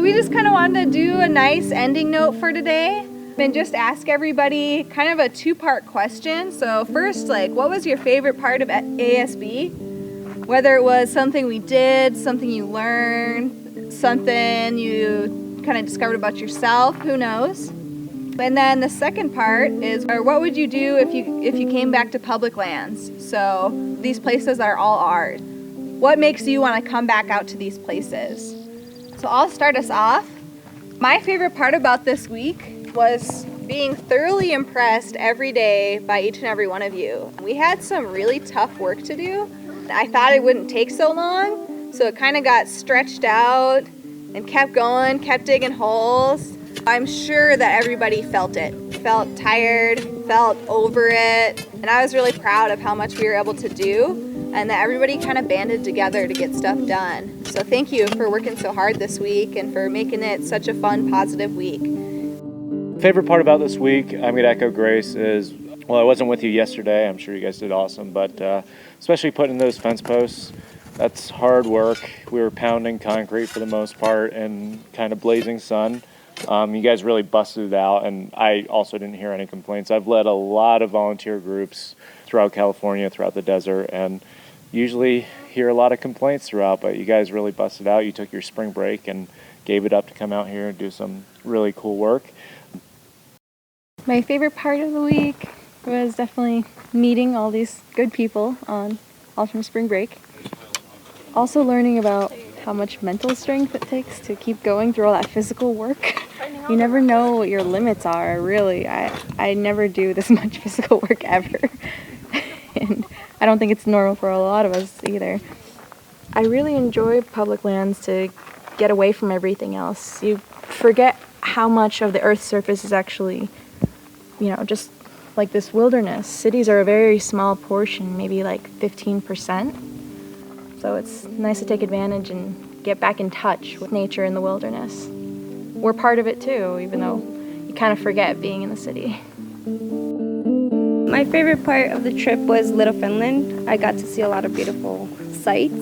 we just kind of wanted to do a nice ending note for today and just ask everybody kind of a two-part question. So first, like, what was your favorite part of ASB? Whether it was something we did, something you learned, something you kind of discovered about yourself, who knows? And then the second part is, or what would you do if you came back to public lands? So these places are all ours. What makes you want to come back out to these places? So I'll start us off. My favorite part about this week was being thoroughly impressed every day by each and every one of you. We had some really tough work to do. I thought it wouldn't take so long, so it kind of got stretched out and kept going, kept digging holes. I'm sure that everybody felt it, felt tired, felt over it, and I was really proud of how much we were able to do and that everybody kind of banded together to get stuff done. So thank you for working so hard this week and for making it such a fun, positive week. Favorite part about this week, I'm going to echo Grace, is, well, I wasn't with you yesterday. I'm sure you guys did awesome, but especially putting those fence posts, that's hard work. We were pounding concrete for the most part in kind of blazing sun. You guys really busted it out, and I also didn't hear any complaints. I've led a lot of volunteer groups throughout California, throughout the desert, and usually hear a lot of complaints throughout, but you guys really busted out. You took your spring break and gave it up to come out here and do some really cool work. My favorite part of the week was definitely meeting all these good people all from spring break. Also learning about how much mental strength it takes to keep going through all that physical work. You never know what your limits are, really. I never do this much physical work ever. And I don't think it's normal for a lot of us either. I really enjoy public lands to get away from everything else. You forget how much of the Earth's surface is actually, just like this wilderness. Cities are a very small portion, maybe like 15%. So it's nice to take advantage and get back in touch with nature in the wilderness. We're part of it too, even though you kind of forget being in the city. My favorite part of the trip was Little Finland. I got to see a lot of beautiful sights.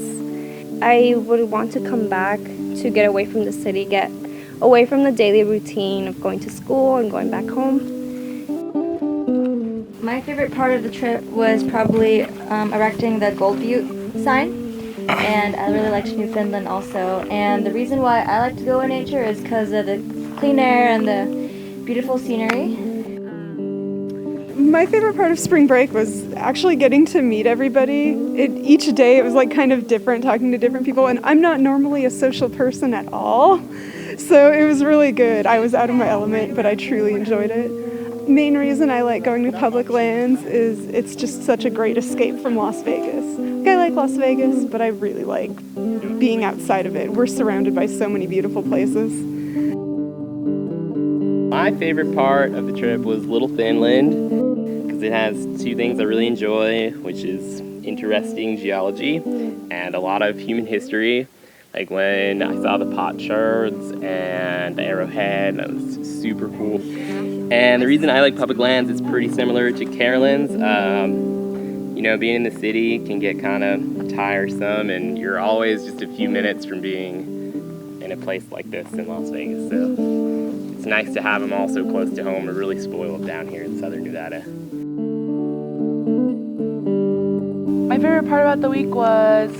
I would want to come back to get away from the city, get away from the daily routine of going to school and going back home. My favorite part of the trip was probably erecting the Gold Butte sign, and I really liked New Finland also. And the reason why I like to go in nature is because of the clean air and the beautiful scenery. My favorite part of spring break was actually getting to meet everybody. Each day it was like kind of different, talking to different people, and I'm not normally a social person at all, so it was really good. I was out of my element, but I truly enjoyed it. Main reason I like going to public lands is it's just such a great escape from Las Vegas. I like Las Vegas, but I really like being outside of it. We're surrounded by so many beautiful places. My favorite part of the trip was Little Finland, because it has two things I really enjoy, which is interesting geology and a lot of human history. Like when I saw the potsherds and the arrowhead, that was super cool. And the reason I like public lands is pretty similar to Carolyn's. Being in the city can get kind of tiresome, and you're always just a few minutes from being in a place like this in Las Vegas. So it's nice to have them all so close to home. We're really spoiled down here in southern Nevada. My favorite part about the week was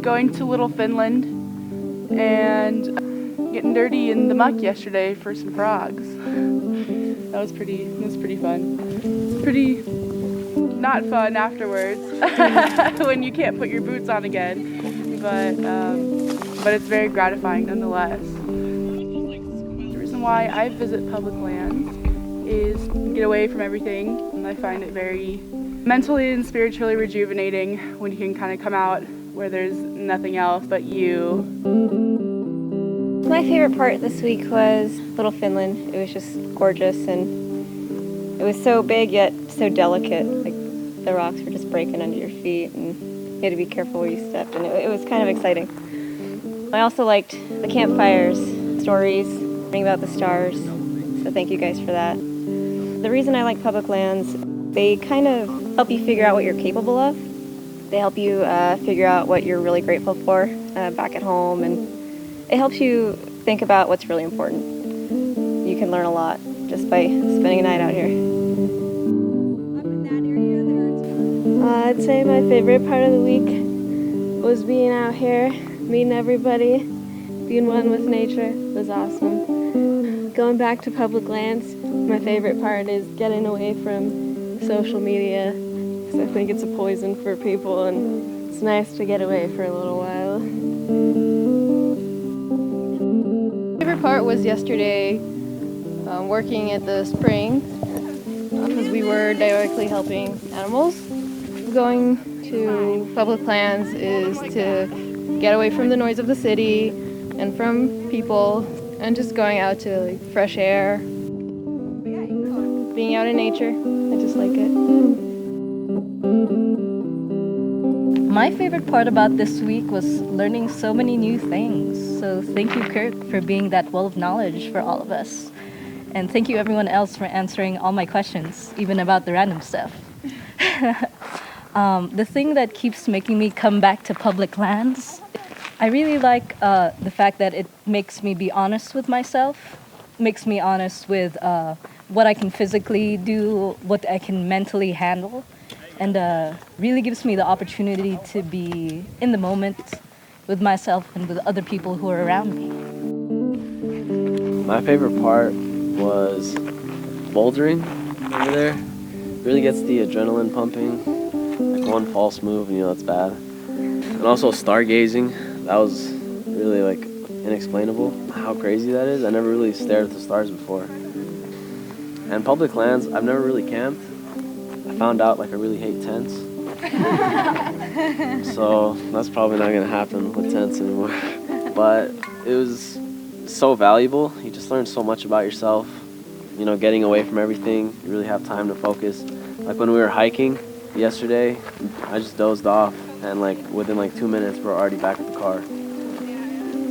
going to Little Finland and getting dirty in the muck yesterday for some frogs. That was pretty fun. Pretty not fun afterwards when you can't put your boots on again, but it's very gratifying nonetheless. The reason why I visit public lands is to get away from everything, and I find it very mentally and spiritually rejuvenating when you can kind of come out where there's nothing else but you. My favorite part this week was Little Finland. It was just gorgeous, and it was so big yet so delicate. Like the rocks were just breaking under your feet, and you had to be careful where you stepped, and it was kind of exciting. I also liked the campfires, stories, learning about the stars, so thank you guys for that. The reason I like public lands, they kind of help you figure out what you're capable of. They help you figure out what you're really grateful for back at home, and it helps you think about what's really important. You can learn a lot just by spending a night out here. I'd say my favorite part of the week was being out here, meeting everybody, being one with nature. It was awesome. Going back to public lands, my favorite part is getting away from social media, because I think it's a poison for people, and it's nice to get away for a little while. My favorite part was yesterday working at the spring, because we were directly helping animals. Going to public lands is to get away from the noise of the city and from people, and just going out to like fresh air, being out in nature. I just like it. My favorite part about this week was learning so many new things. So thank you, Kirk, for being that well of knowledge for all of us. And thank you everyone else for answering all my questions, even about the random stuff. The thing that keeps making me come back to public lands, I really like the fact that it makes me be honest with myself, makes me honest with what I can physically do, what I can mentally handle, and really gives me the opportunity to be in the moment with myself and with other people who are around me. My favorite part was bouldering over there. Really gets the adrenaline pumping. Like one false move and it's bad. And also stargazing. That was really like inexplainable how crazy that is. I never really stared at the stars before. And public lands, I've never really camped. I found out like I really hate tents. So that's probably not gonna happen with tents anymore. But it was so valuable. You just learn so much about yourself. You know, getting away from everything, you really have time to focus. Like when we were hiking yesterday, I just dozed off, and like within like 2 minutes we're already back at the car.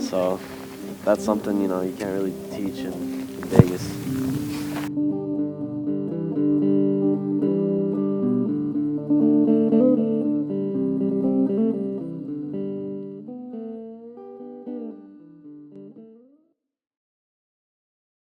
So that's something, you know, you can't really teach in Vegas.